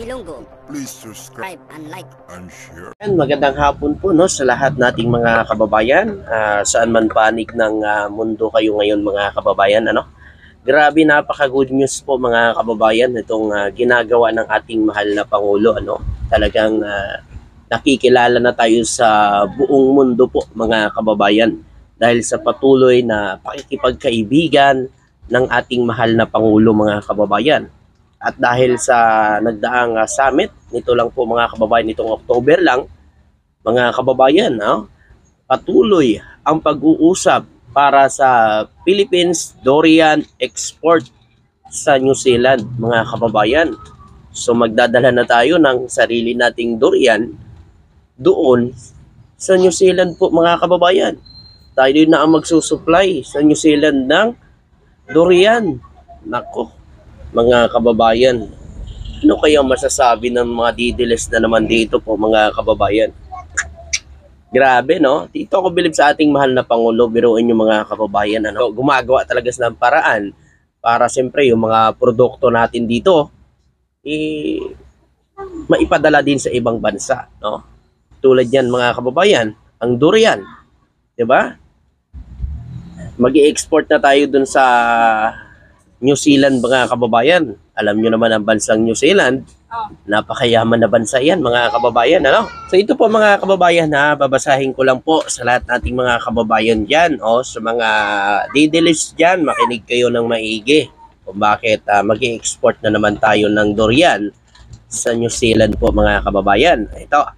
Ilonggo. Please subscribe And like. and share. And magandang hapon po no sa lahat nating mga kababayan, saan man panig ng mundo kayo ngayon mga kababayan, ano? Grabe, napaka good news po mga kababayan itong ginagawa ng ating mahal na Pangulo, ano? Talagang nakikilala na tayo sa buong mundo po mga kababayan dahil sa patuloy na pakikipagkaibigan ng ating mahal na Pangulo mga kababayan. At dahil sa nagdaang summit, nito lang po mga kababayan, nitong October lang, mga kababayan, patuloy ang pag-uusap para sa Philippines durian export sa New Zealand, mga kababayan. So magdadala na tayo ng sarili nating durian doon sa New Zealand po mga kababayan. Tayo na ang magsusupply sa New Zealand ng durian. Nako, mga kababayan, ano kaya masasabi ng mga didiles na naman dito po mga kababayan? Grabe, no? Dito ako bilib sa ating mahal na Pangulo. Biruin yung mga kababayan, ano? Gumagawa talaga ng paraan para siyempre yung mga produkto natin dito maipadala din sa ibang bansa, no? Tulad yan mga kababayan, ang durian, 'di ba? Mag-i-export na tayo dun sa New Zealand mga kababayan. Alam nyo naman ang bansang New Zealand, napakayaman na bansa yan mga kababayan, ano? So ito po mga kababayan, babasahin ko lang po sa lahat nating mga kababayan dyan, sa mga didilis dyan, makinig kayo ng maigi kung bakit mag-i-export na naman tayo ng durian sa New Zealand po mga kababayan. Ito,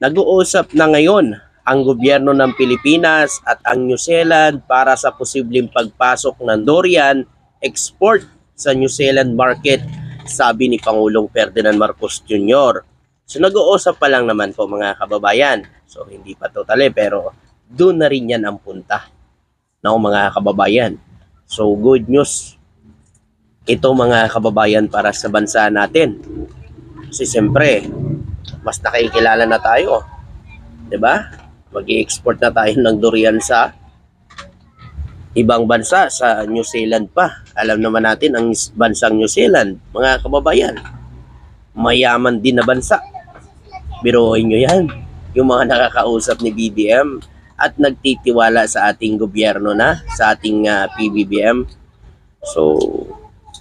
nag-uusap na ngayon ang gobyerno ng Pilipinas at ang New Zealand para sa posibleng pagpasok ng durian export sa New Zealand market, sabi ni Pangulong Ferdinand Marcos Jr. So nag-uusap pa lang naman po mga kababayan. So hindi pa totally pero doon na rin yan ang punta ng mga kababayan. So good news ito mga kababayan para sa bansa natin. Kasi siyempre mas nakikilala na tayo, 'di ba? Mag-i-export na tayo ng durian sa ibang bansa, sa New Zealand pa. Alam naman natin ang bansang New Zealand, mga kababayan, mayaman din na bansa. Biruin nyo yan, yung mga nakakausap ni BBM at nagtitiwala sa ating gobyerno na, sa ating PBBM. So,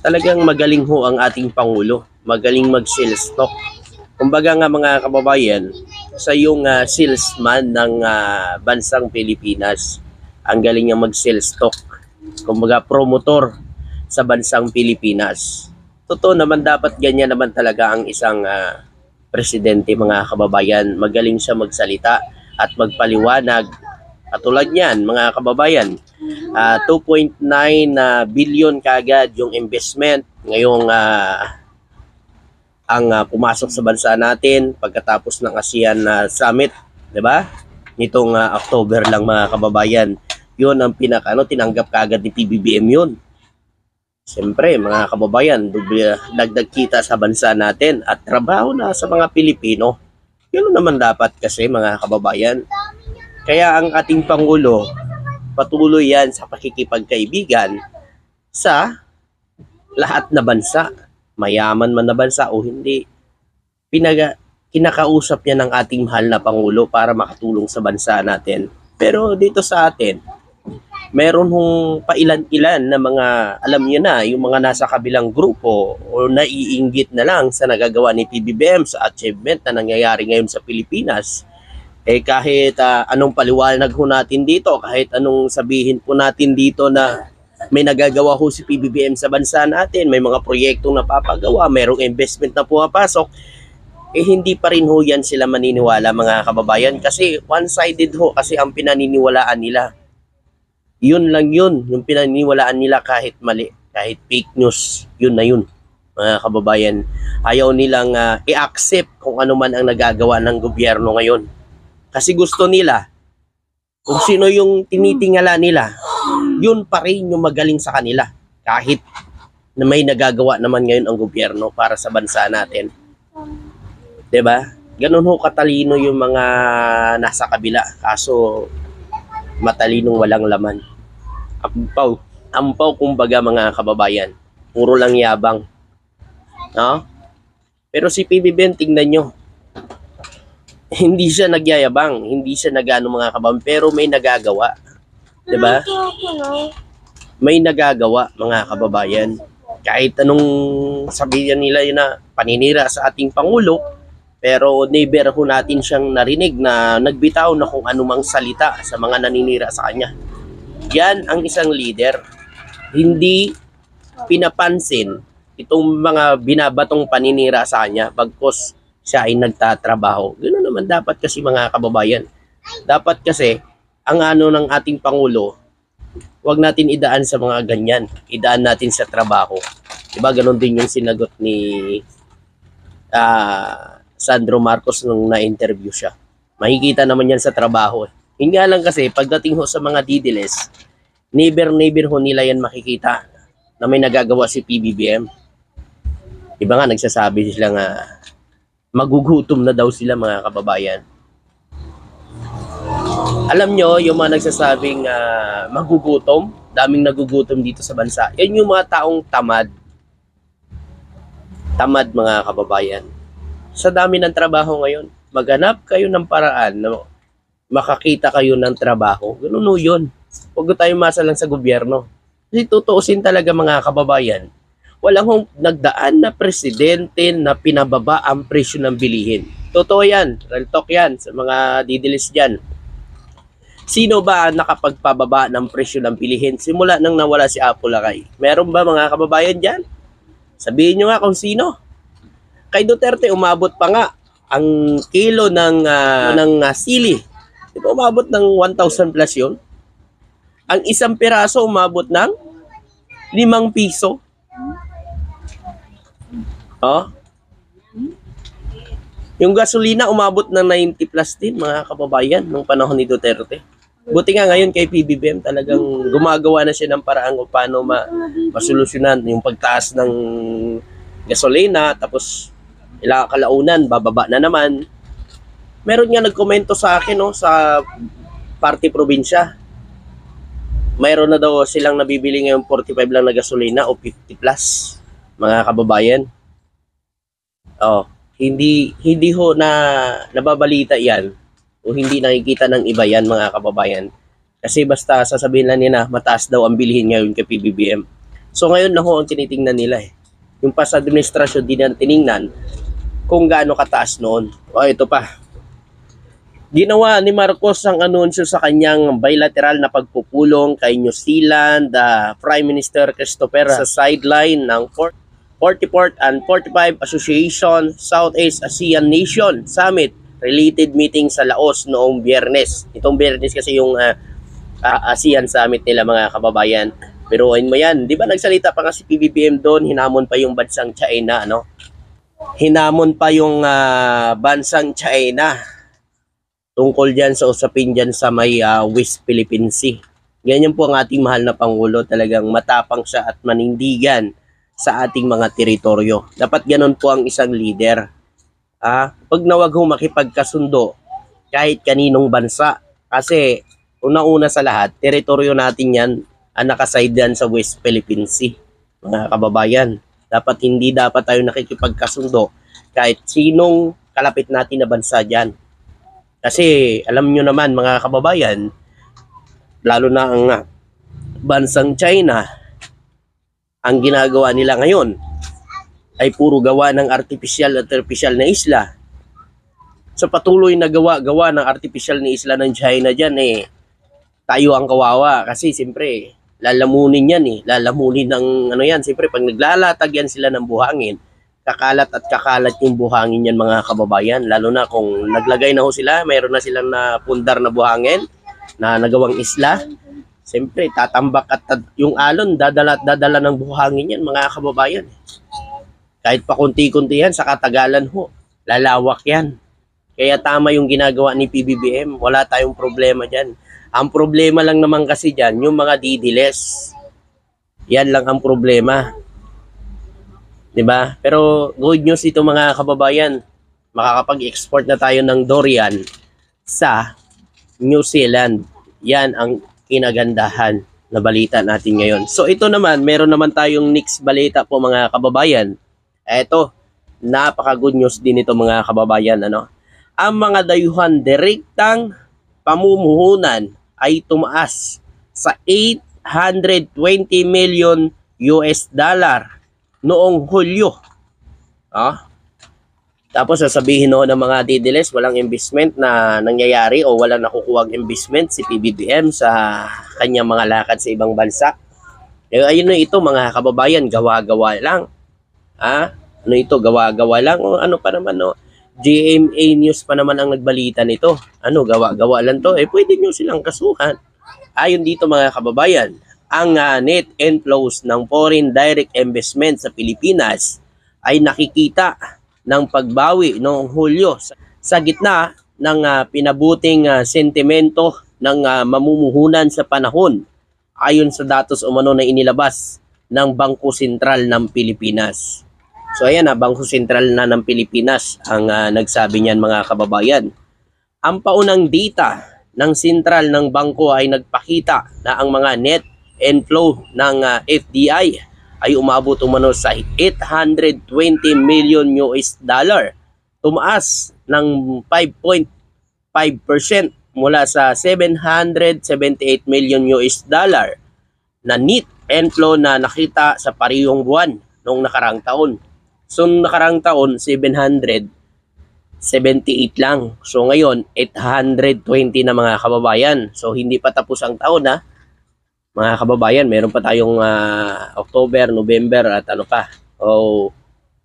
talagang magaling ho ang ating Pangulo, magaling mag-sales talk. Kumbaga nga mga kababayan, sa yung salesman ng bansang Pilipinas, ang galing niya mag-sales talk. Kumbaga promotor sa bansang Pilipinas. Totoo naman, dapat ganyan naman talaga ang isang presidente mga kababayan. Magaling siya magsalita at magpaliwanag. Katulad niyan mga kababayan, 2.9 billion kagad yung investment ngayong ang pumasok sa bansa natin pagkatapos ng ASEAN Summit, 'di ba? Nitong October lang mga kababayan. Yun ang tinanggap kagad ni PBBM yun. Siyempre mga kababayan, dagdag kita sa bansa natin at trabaho na sa mga Pilipino. Yun naman dapat kasi mga kababayan. Kaya ang ating Pangulo, patuloy yan sa pakikipagkaibigan sa lahat na bansa. Mayaman man na bansa o hindi. Kinakausap niya ng ating mahal na Pangulo para makatulong sa bansa natin. Pero dito sa atin, meron hong pailan-ilan na mga, alam niyo na, yung mga nasa kabilang grupo o naiinggit na lang sa nagagawa ni PBBM sa achievement na nangyayari ngayon sa Pilipinas. Kahit anong paliwanag ho natin dito, kahit anong sabihin po natin dito na may nagagawa ho si PBBM sa bansa natin, may mga proyektong napapagawa, mayroong investment na pumapasok, hindi pa rin ho yan sila maniniwala mga kababayan kasi one-sided ho kasi ang pinaniniwalaan nila. Yun lang yun, yung pinaniniwalaan nila kahit mali, kahit fake news, yun na yun mga kababayan. Ayaw nilang i-accept kung ano man ang nagagawa ng gobyerno ngayon. Kasi gusto nila, kung sino yung tinitingala nila, yun pa rin yung magaling sa kanila. Kahit na may nagagawa naman ngayon ang gobyerno para sa bansa natin. 'Di ba? Ganun ho katalino yung mga nasa kabila. Kaso matalinong walang laman. Ampaw kumbaga mga kababayan. Puro lang yabang. No? Pero si PBBM, tingnan nyo, hindi siya nagyayabang, hindi siya nagano mga kababayan, pero may nagagawa. 'Di ba? May nagagawa mga kababayan. Kahit anong sabihin nila yun na paninira sa ating Pangulo, pero never ho natin siyang narinig na nagbitaw na kung anumang salita sa mga naninira sa kanya. Yan ang isang leader. Hindi pinapansin itong mga binabatong paninira sa kanya bagkus siya ay nagtatrabaho. Ganoon naman dapat kasi mga kababayan. Dapat kasi ang ano ng ating Pangulo, wag natin idaan sa mga ganyan. Idaan natin sa trabaho. Diba ganoon din yung sinagot ni Sandro Marcos nung na-interview siya. Makikita naman yan sa trabaho. Yun nga lang kasi pagdating ho sa mga didiles, never ho nila yan makikita na may nagagawa si PBBM. Iba nga nagsasabi sila nga magugutom na daw sila mga kababayan. Alam nyo, yung mga nagsasabing magugutom, daming nagugutom dito sa bansa, yan yung mga taong tamad. Tamad mga kababayan. Sa dami ng trabaho ngayon, maghanap kayo ng paraan na makakita kayo ng trabaho. Ganun yun. Huwag tayo masa lang sa gobyerno. Kasi tutuusin talaga mga kababayan, walang nagdaan na presidente na pinababa ang presyo ng bilihin. Totoo yan. Real talk yan sa mga didilis dyan. Sino ba nakapagpababa ng presyo ng bilihin simula nang nawala si Apo Lakay? Meron ba mga kababayan dyan? Sabihin nyo nga kung sino. Kay Duterte, umabot pa nga ang kilo ng sili. Di ba umabot ng 1,000 plus yun? Ang isang piraso umabot ng 5 piso. Oh. Yung gasolina umabot ng 90 plus din mga kababayan nung panahon ni Duterte. Buti nga ngayon kay PBBM talagang gumagawa na siya ng paraan kung paano masolusyonan yung pagtaas ng gasolina, tapos ilang kalaunan bababa na naman. Meron nga nagkomento sa akin sa party probinsya. Mayroon na daw silang nabibili ngayon 45 lang na gasolina o 50 plus mga kababayan. Hindi ho na nababalita 'yan o hindi nakikita ng iba 'yan mga kababayan. Kasi basta sasabihin lang nila mataas daw ang bilihin ngayon kay PBBM. So ngayon na ho ang tinitingnan nila Yung past administrasyon din na tiningnan kung gaano kataas noon. Ito pa. Ginawa ni Marcos ang anunsyo sa kanyang bilateral na pagpupulong kay New Zealand, Prime Minister Christopher sa sideline ng 44th and 45 Association Southeast ASEAN Nation Summit related meeting sa Laos noong Biyernes. Itong Biyernes kasi yung ASEAN Summit nila mga kababayan. Pero mo yan, di ba nagsalita pa nga si PBBM doon, hinamon pa yung bansang China, Hinamon pa yung bansang China tungkol dyan sa usapin dyan sa may West Philippine Sea. Ganyan po ang ating mahal na Pangulo, talagang matapang siya at manindigan sa ating mga teritoryo. Dapat ganun po ang isang leader. Pag nawag ho makipagkasundo kahit kaninong bansa. Kasi una-una sa lahat, teritoryo natin yan ang nakaside yan sa West Philippine Sea. Mga kababayan, hindi dapat tayo nakikipagkasundo kahit sinong kalapit natin na bansa dyan. Kasi alam nyo naman mga kababayan, lalo na ang bansang China, ang ginagawa nila ngayon ay puro gawa ng artificial na isla. Sa patuloy na gawa ng artificial na isla ng China dyan, tayo ang kawawa. Kasi siyempre, lalamunin yan Lalamunin ng yan. Siyempre, pag naglalatag yan sila ng buhangin, kakalat at kakalat yung buhangin yan mga kababayan. Lalo na kung naglagay na ho sila, mayroon na silang napundar na buhangin na nagawang isla. Siyempre, tatambak at yung alon, dadala ng buhangin yan mga kababayan. Kahit pa kunti-kunti yan, sa katagalan ho, lalawak yan. Kaya tama yung ginagawa ni PBBM, wala tayong problema dyan. Ang problema lang naman kasi dyan, yung mga didiles. Yan lang ang problema. Diba? Pero good news ito mga kababayan, makakapag-export na tayo ng durian sa New Zealand. Yan ang kinagandahan na balita natin ngayon. So ito naman, meron naman tayong next balita po mga kababayan. Ito, napaka-good news din ito mga kababayan. Ano? Ang mga dayuhan direktang pamumuhunan ay tumaas sa 820 million US dollar noong Hulyo. Tapos sasabihin ng mga didiles, walang investment na nangyayari o walang nakukuhang investment si PBBM sa kanyang mga lakad sa ibang bansa. Ayun na ito mga kababayan, gawa-gawa lang. Ano ito, gawa-gawa lang o ano pa naman, no? GMA News pa naman ang nagbalita nito. Ano, gawa-gawa lang to. Pwede nyo silang kasuhan. Ayon dito mga kababayan, ang net inflows ng foreign direct investment sa Pilipinas ay nakikita ng pagbawi noong Hulyo sa gitna ng pinabuting sentimento ng mamumuhunan sa panahon ayon sa datos umano na inilabas ng Bangko Sentral ng Pilipinas. So ayan Bangko Sentral na ng Pilipinas ang nagsabi niyan mga kababayan. Ang paunang data ng sentral ng bangko ay nagpakita na ang mga net inflow ng FDI ay umabot umano sa 820 million US dollar. Tumaas ng 5.5% mula sa 778 million US dollar na net inflow na nakita sa parehong buwan noong nakarang taon. So noong nakarang taon, 778 lang. So ngayon, 820 na mga kababayan. So hindi pa tapos ang taon mga kababayan, meron pa tayong October, November at ano pa. O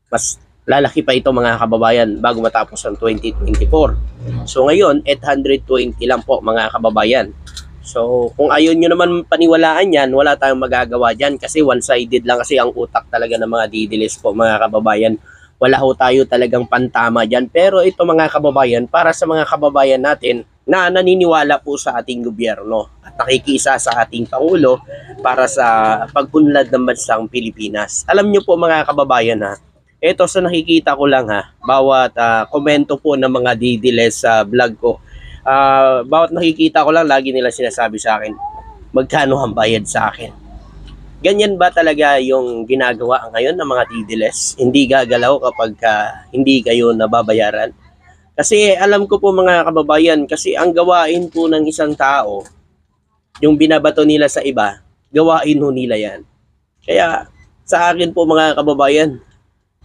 mas lalaki pa ito mga kababayan bago matapos ang 2024. So ngayon, 820 lang po mga kababayan. So kung ayaw nyo naman paniwalaan yan, wala tayong magagawa dyan kasi one-sided lang kasi ang utak talaga ng mga didilis po mga kababayan. Wala ho tayo talagang pantama dyan. Pero ito mga kababayan, para sa mga kababayan natin na naniniwala po sa ating gobyerno at nakikisa sa ating Pangulo para sa pag-unlad ng bansang Pilipinas. Alam nyo po mga kababayan ito sa nakikita ko lang bawat komento po ng mga didiles sa vlog ko. Bawat nakikita ko lang, lagi nila sinasabi sa akin, magkano ang bayad sa akin? Ganyan ba talaga yung ginagawa ngayon ng mga didiles? Hindi gagalaw kapag hindi kayo nababayaran? Kasi alam ko po mga kababayan, kasi ang gawain po ng isang tao, yung binabato nila sa iba, gawain ho nila yan. Kaya sa akin po mga kababayan,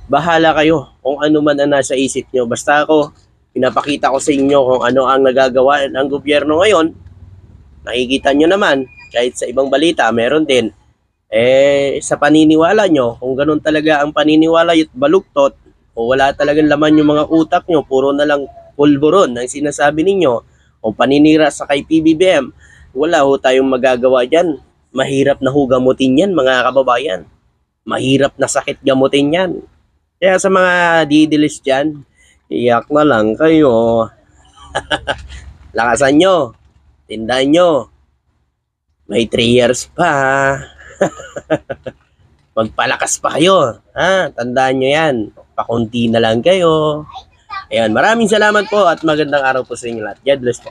bahala kayo kung ano man ang nasa isip nyo. Basta ako, pinapakita ko sa inyo kung ano ang nagagawa ng gobyerno ngayon. Nakikita nyo naman, kahit sa ibang balita, meron din. Sa paniniwala nyo, kung ganun talaga ang paniniwala at baluktot, o wala talagang laman yung mga utak nyo, puro na lang pulburon ang sinasabi ninyo, o paninira sa kay PBBM, wala ho tayong magagawa dyan. Mahirap na ho gamutin yan mga kababayan. Mahirap na sakit gamutin yan. Kaya sa mga didilis dyan, iyak na lang kayo. Lakasan nyo. Tindahan nyo. May 3 years pa. Magpalakas pa kayo. Tandaan nyo yan. Pakunti na lang kayo. Ayan, maraming salamat po at magandang araw po sa inyo lahat. God bless po.